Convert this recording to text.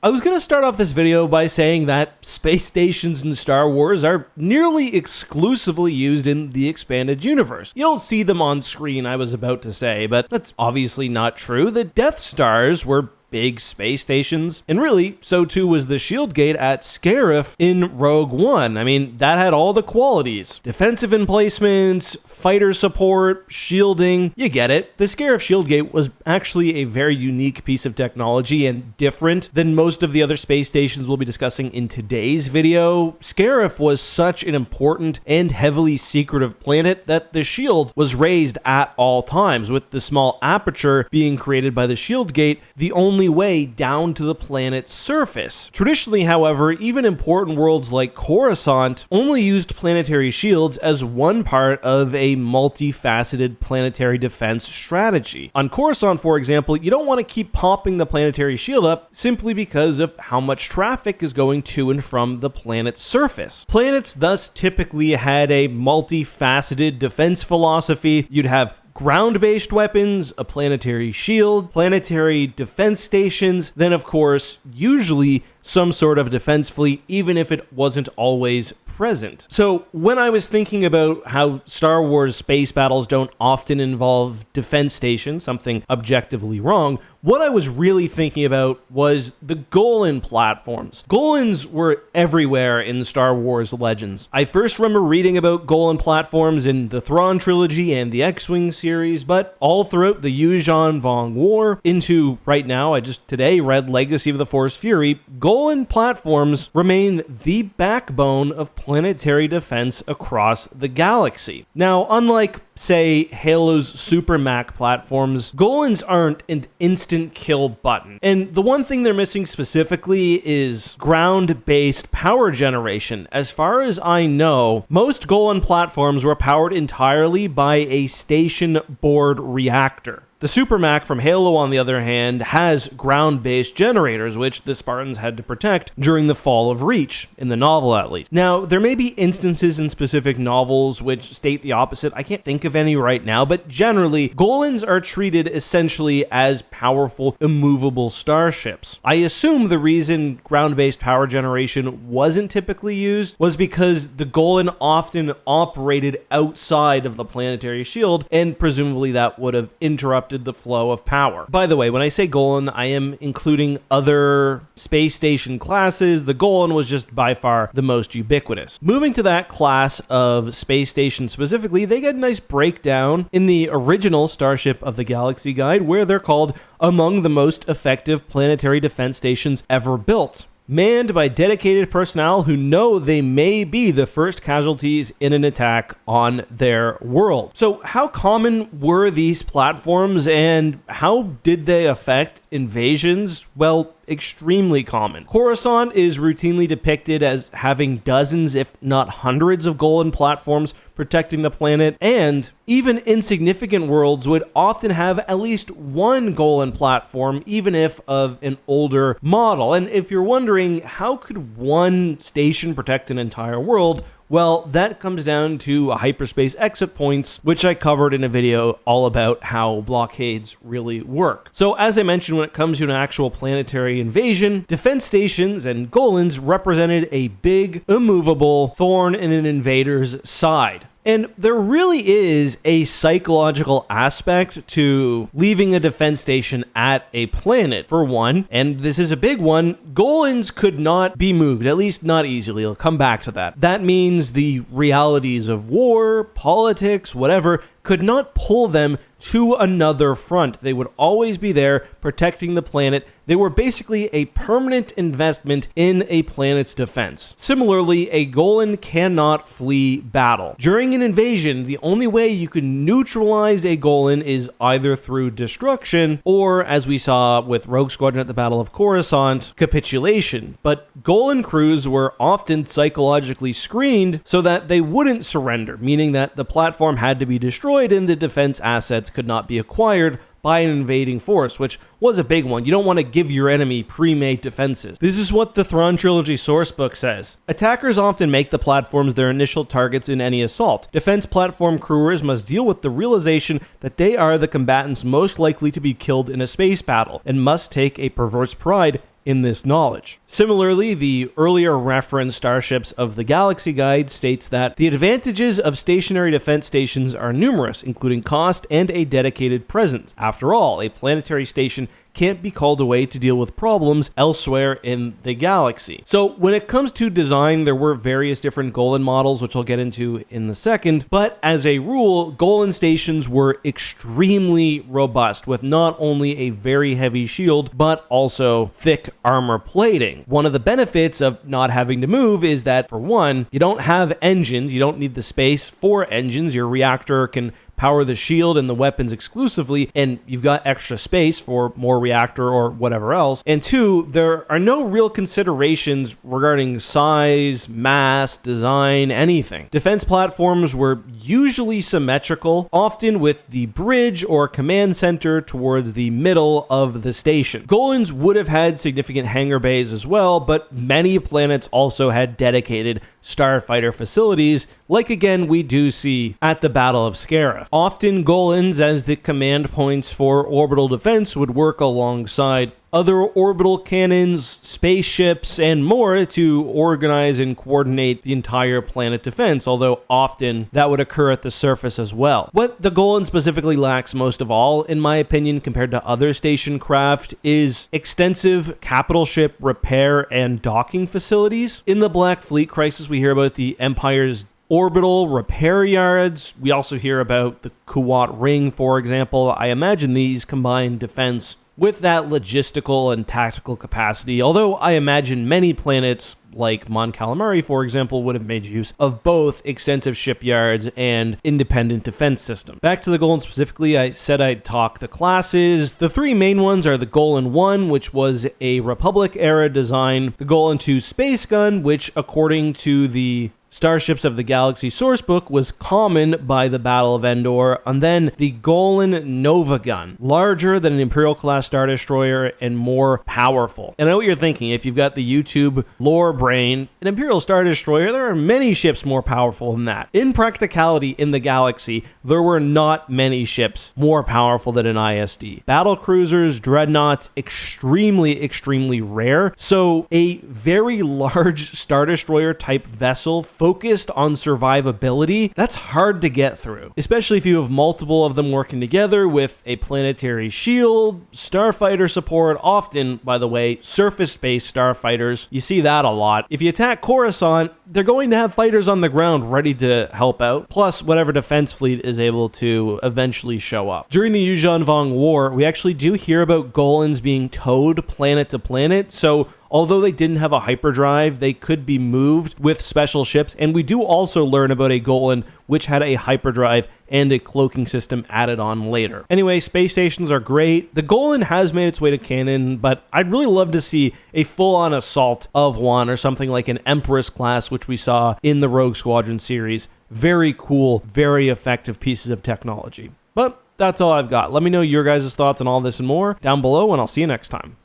I was going to start off this video by saying that space stations in Star Wars are nearly exclusively used in the expanded universe. You don't see them on screen, I was about to say, but that's obviously not true. The Death Stars were big space stations, and really, so too was the shield gate at Scarif in Rogue One. I mean, that had all the qualities. Defensive emplacements, fighter support, shielding, you get it. The Scarif shield gate was actually a very unique piece of technology and different than most of the other space stations we'll be discussing in today's video. Scarif was such an important and heavily secretive planet that the shield was raised at all times, with the small aperture being created by the shield gate the only way down to the planet's surface. Traditionally, however, even important worlds like Coruscant only used planetary shields as one part of a multifaceted planetary defense strategy. On Coruscant, for example, you don't want to keep popping the planetary shield up simply because of how much traffic is going to and from the planet's surface. Planets thus typically had a multifaceted defense philosophy. You'd have ground-based weapons, a planetary shield, planetary defense stations, then of course, usually some sort of defense fleet, even if it wasn't always present. So when I was thinking about how Star Wars space battles don't often involve defense stations, something objectively wrong, what I was really thinking about was the Golan platforms. Golans were everywhere in Star Wars Legends. I first remember reading about Golan platforms in the Thrawn trilogy and the X-Wing series, but all throughout the Yuuzhan Vong War into right now, I just today read Legacy of the Force Fury, Golan platforms remain the backbone of planetary defense across the galaxy. Now, unlike, say, Halo's Super Mac platforms, Golans aren't an instant kill button. And the one thing they're missing specifically is ground-based power generation. As far as I know, most Golan platforms were powered entirely by a station board reactor. The Supermac from Halo, on the other hand, has ground-based generators, which the Spartans had to protect during the fall of Reach, in the novel at least. Now, there may be instances in specific novels which state the opposite. I can't think of any right now, but generally, Golans are treated essentially as powerful, immovable starships. I assume the reason ground-based power generation wasn't typically used was because the Golan often operated outside of the planetary shield, and presumably that would have interrupted the flow of power. By the way, when I say Golan, I am including other space station classes. The Golan was just by far the most ubiquitous. Moving to that class of space station specifically, they get a nice breakdown in the original Starship of the Galaxy guide, where they're called among the most effective planetary defense stations ever built. Manned by dedicated personnel who know they may be the first casualties in an attack on their world. So how common were these platforms and how did they affect invasions? Well, extremely common. Coruscant is routinely depicted as having dozens, if not hundreds, of Golan platforms protecting the planet, and even insignificant worlds would often have at least one Golan platform, even if of an older model. And if you're wondering, how could one station protect an entire world? Well, that comes down to hyperspace exit points, which I covered in a video all about how blockades really work. So as I mentioned, when it comes to an actual planetary invasion, defense stations and Golans represented a big, immovable thorn in an invader's side. And there really is a psychological aspect to leaving a defense station at a planet. For one, and this is a big one, Golans could not be moved, at least not easily. I'll come back to that. That means the realities of war, politics, whatever, could not pull them to another front. They would always be there protecting the planet. They were basically a permanent investment in a planet's defense. Similarly, a Golan cannot flee battle. During an invasion, the only way you can neutralize a Golan is either through destruction or, as we saw with Rogue Squadron at the Battle of Coruscant, capitulation. But Golan crews were often psychologically screened so that they wouldn't surrender, meaning that the platform had to be destroyed and the defense assets could not be acquired by an invading force, which was a big one. You don't want to give your enemy pre-made defenses. This is what the Thrawn Trilogy sourcebook says. Attackers often make the platforms their initial targets in any assault. Defense platform crewers must deal with the realization that they are the combatants most likely to be killed in a space battle, and must take a perverse pride in this knowledge. Similarly, the earlier reference Starships of the Galaxy Guide states that the advantages of stationary defense stations are numerous, including cost and a dedicated presence. After all, a planetary station can't be called away to deal with problems elsewhere in the galaxy. So when it comes to design, there were various different Golan models, which I'll get into in a second, but as a rule, Golan stations were extremely robust, with not only a very heavy shield, but also thick armor plating. One of the benefits of not having to move is that, for one, you don't have engines, you don't need the space for engines, your reactor can power the shield and the weapons exclusively, and you've got extra space for more reactor or whatever else. And two, there are no real considerations regarding size, mass, design, anything. Defense platforms were usually symmetrical, often with the bridge or command center towards the middle of the station. Golans would have had significant hangar bays as well, but many planets also had dedicated starfighter facilities, like again we do see at the Battle of Scarif. Often Golans as the command points for orbital defense would work alongside other orbital cannons, spaceships, and more to organize and coordinate the entire planet defense, although often that would occur at the surface as well. What the Golan specifically lacks most of all, in my opinion, compared to other station craft, is extensive capital ship repair and docking facilities. In the Black Fleet Crisis, we hear about the Empire's orbital repair yards. We also hear about the Kuwat Ring, for example. I imagine these combine defense with that logistical and tactical capacity, although I imagine many planets like Mon Calamari, for example, would have made use of both extensive shipyards and independent defense systems. Back to the Golan specifically, I said I'd talk the classes. The three main ones are the Golan 1, which was a Republic-era design, the Golan 2 Space Gun, which, according to the Starships of the Galaxy sourcebook, was common by the Battle of Endor, and then the Golan Nova Gun, larger than an Imperial-class Star Destroyer and more powerful. And I know what you're thinking, if you've got the YouTube lore brain, an Imperial Star Destroyer, there are many ships more powerful than that. In practicality, in the galaxy, there were not many ships more powerful than an ISD. Battle cruisers, dreadnoughts, extremely rare, so a very large Star Destroyer type vessel focused on survivability, that's hard to get through, especially if you have multiple of them working together with a planetary shield, starfighter support, often, by the way, surface-based starfighters. You see that a lot. If you attack Coruscant, they're going to have fighters on the ground ready to help out, plus whatever defense fleet is able to eventually show up. During the Yuuzhan Vong War, we actually do hear about Golans being towed planet to planet, so although they didn't have a hyperdrive, they could be moved with special ships, and we do also learn about a Golan which had a hyperdrive and a cloaking system added on later. Anyway, space stations are great. The Golan has made its way to canon, but I'd really love to see a full-on assault of one, or something like an Empress class, which we saw in the Rogue Squadron series. Very cool, very effective pieces of technology. But that's all I've got. Let me know your guys' thoughts on all this and more down below, and I'll see you next time.